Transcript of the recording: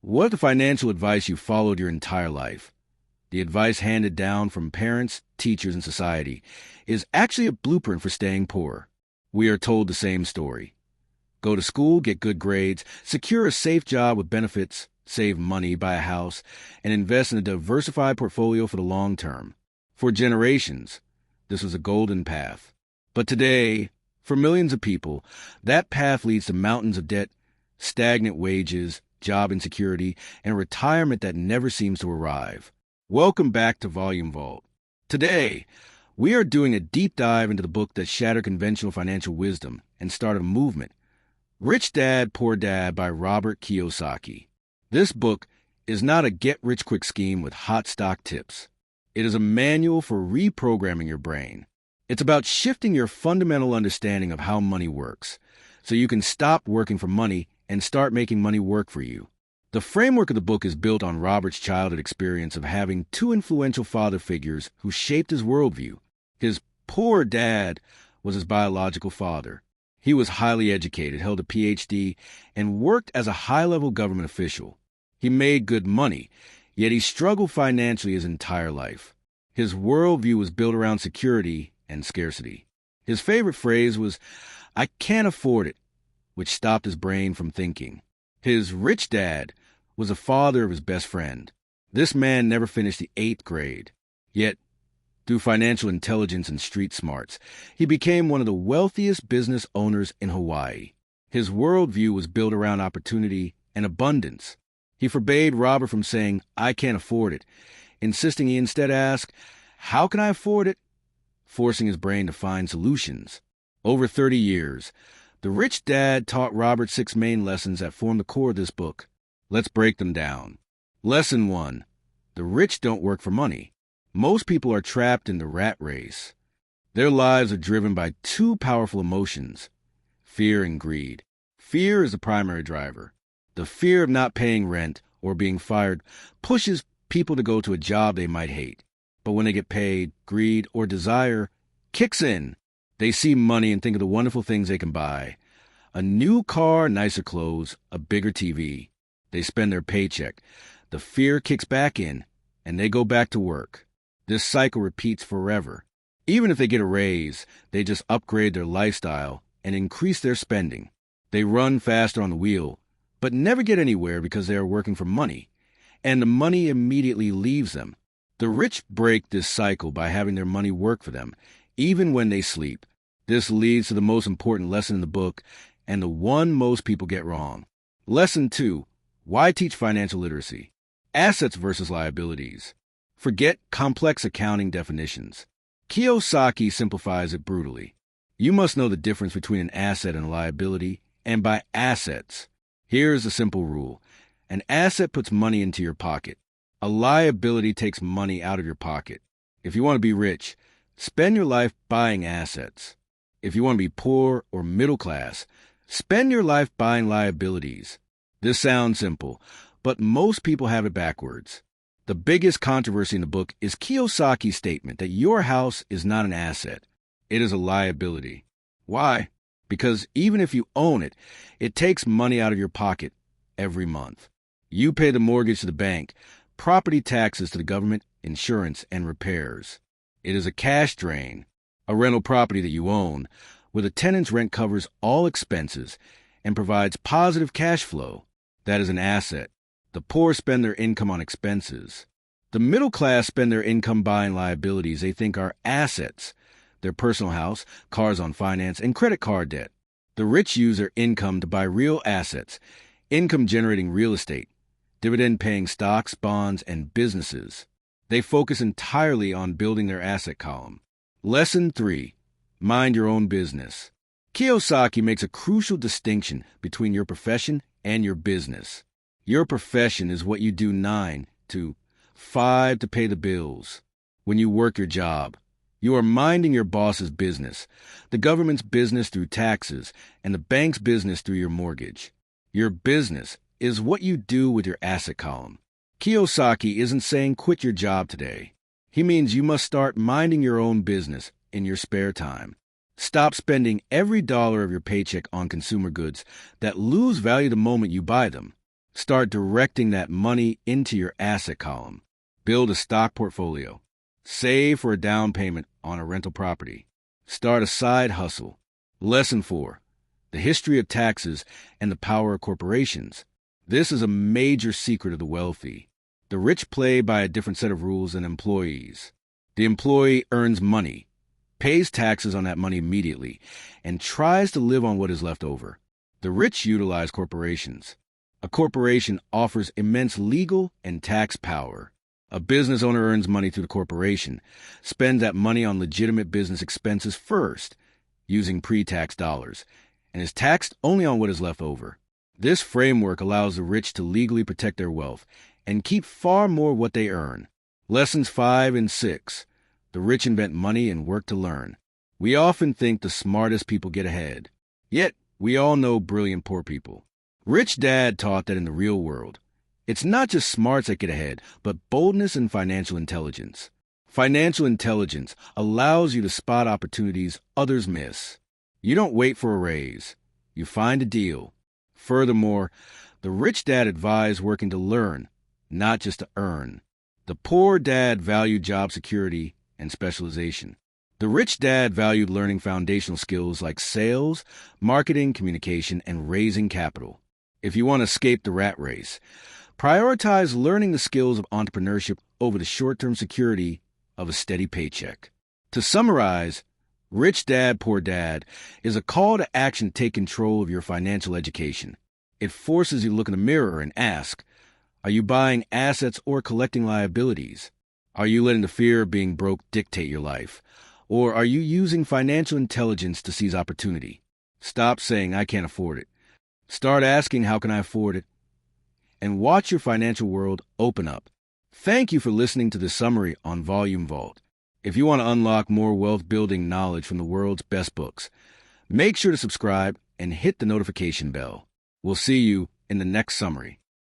What if the financial advice you followed your entire life, the advice handed down from parents, teachers, and society, is actually a blueprint for staying poor? We are told the same story. Go to school, get good grades, secure a safe job with benefits, save money, buy a house, and invest in a diversified portfolio for the long term. For generations, this was a golden path. But today, for millions of people, that path leads to mountains of debt, stagnant wages, job insecurity, and retirement that never seems to arrive. Welcome back to VolumeVault. Today, we are doing a deep dive into the book that shattered conventional financial wisdom and started a movement, Rich Dad, Poor Dad by Robert Kiyosaki. This book is not a get-rich-quick scheme with hot stock tips. It is a manual for reprogramming your brain. It's about shifting your fundamental understanding of how money works, so you can stop working for money and start making money work for you. The framework of the book is built on Robert's childhood experience of having two influential father figures who shaped his worldview. His poor dad was his biological father. He was highly educated, held a Ph.D., and worked as a high-level government official. He made good money, yet he struggled financially his entire life. His worldview was built around security and scarcity. His favorite phrase was, "I can't afford it," which stopped his brain from thinking. His rich dad was the father of his best friend. This man never finished the 8th grade. Yet, through financial intelligence and street smarts, he became one of the wealthiest business owners in Hawaii. His worldview was built around opportunity and abundance. He forbade Robert from saying, "I can't afford it," insisting he instead ask, "How can I afford it?" forcing his brain to find solutions. Over 30 years, the rich dad taught Robert 6 main lessons that form the core of this book. Let's break them down. Lesson 1. The rich don't work for money. Most people are trapped in the rat race. Their lives are driven by two powerful emotions, fear and greed. Fear is the primary driver. The fear of not paying rent or being fired pushes people to go to a job they might hate. But when they get paid, greed or desire kicks in. They see money and think of the wonderful things they can buy. A new car, nicer clothes, a bigger TV. They spend their paycheck. The fear kicks back in, and they go back to work. This cycle repeats forever. Even if they get a raise, they just upgrade their lifestyle and increase their spending. They run faster on the wheel, but never get anywhere because they are working for money, and the money immediately leaves them. The rich break this cycle by having their money work for them, even when they sleep. This leads to the most important lesson in the book, and the one most people get wrong. Lesson 2. Why teach financial literacy? Assets versus liabilities. Forget complex accounting definitions. Kiyosaki simplifies it brutally. You must know the difference between an asset and a liability, and by assets, here's a simple rule. An asset puts money into your pocket. A liability takes money out of your pocket. If you want to be rich, spend your life buying assets. If you want to be poor or middle class, spend your life buying liabilities. This sounds simple, but most people have it backwards. The biggest controversy in the book is Kiyosaki's statement that your house is not an asset. It is a liability. Why? Because even if you own it, it takes money out of your pocket every month. You pay the mortgage to the bank, property taxes to the government, insurance, and repairs. It is a cash drain. A rental property that you own, where the tenant's rent covers all expenses and provides positive cash flow. That is an asset. The poor spend their income on expenses. The middle class spend their income buying liabilities they think are assets. Their personal house, cars on finance, and credit card debt. The rich use their income to buy real assets, income-generating real estate, dividend-paying stocks, bonds, and businesses. They focus entirely on building their asset column. Lesson 3. Mind your own business. Kiyosaki makes a crucial distinction between your profession and your business. Your profession is what you do 9 to 5 to pay the bills. When you work your job, you are minding your boss's business, the government's business through taxes, and the bank's business through your mortgage. Your business is what you do with your asset column. Kiyosaki isn't saying quit your job today. He means you must start minding your own business in your spare time. Stop spending every dollar of your paycheck on consumer goods that lose value the moment you buy them. Start directing that money into your asset column. Build a stock portfolio. Save for a down payment on a rental property. Start a side hustle. Lesson 4. The history of taxes and the power of corporations. This is a major secret of the wealthy. The rich play by a different set of rules than employees. The employee earns money, pays taxes on that money immediately, and tries to live on what is left over. The rich utilize corporations. A corporation offers immense legal and tax power. A business owner earns money through the corporation, spends that money on legitimate business expenses first, using pre-tax dollars, and is taxed only on what is left over. This framework allows the rich to legally protect their wealth and keep far more what they earn. Lessons 5 and 6. The rich invent money and work to learn. We often think the smartest people get ahead. Yet, we all know brilliant poor people. Rich Dad taught that in the real world, it's not just smarts that get ahead, but boldness and financial intelligence. Financial intelligence allows you to spot opportunities others miss. You don't wait for a raise. You find a deal. Furthermore, the rich dad advised working to learn, not just to earn. The poor dad valued job security and specialization. The rich dad valued learning foundational skills like sales, marketing, communication, and raising capital. If you want to escape the rat race, prioritize learning the skills of entrepreneurship over the short-term security of a steady paycheck. To summarize, Rich Dad, Poor Dad is a call to action to take control of your financial education. It forces you to look in the mirror and ask, are you buying assets or collecting liabilities? Are you letting the fear of being broke dictate your life? Or are you using financial intelligence to seize opportunity? Stop saying, I can't afford it. Start asking, how can I afford it? And watch your financial world open up. Thank you for listening to this summary on VolumeVault. If you want to unlock more wealth-building knowledge from the world's best books, make sure to subscribe and hit the notification bell. We'll see you in the next summary.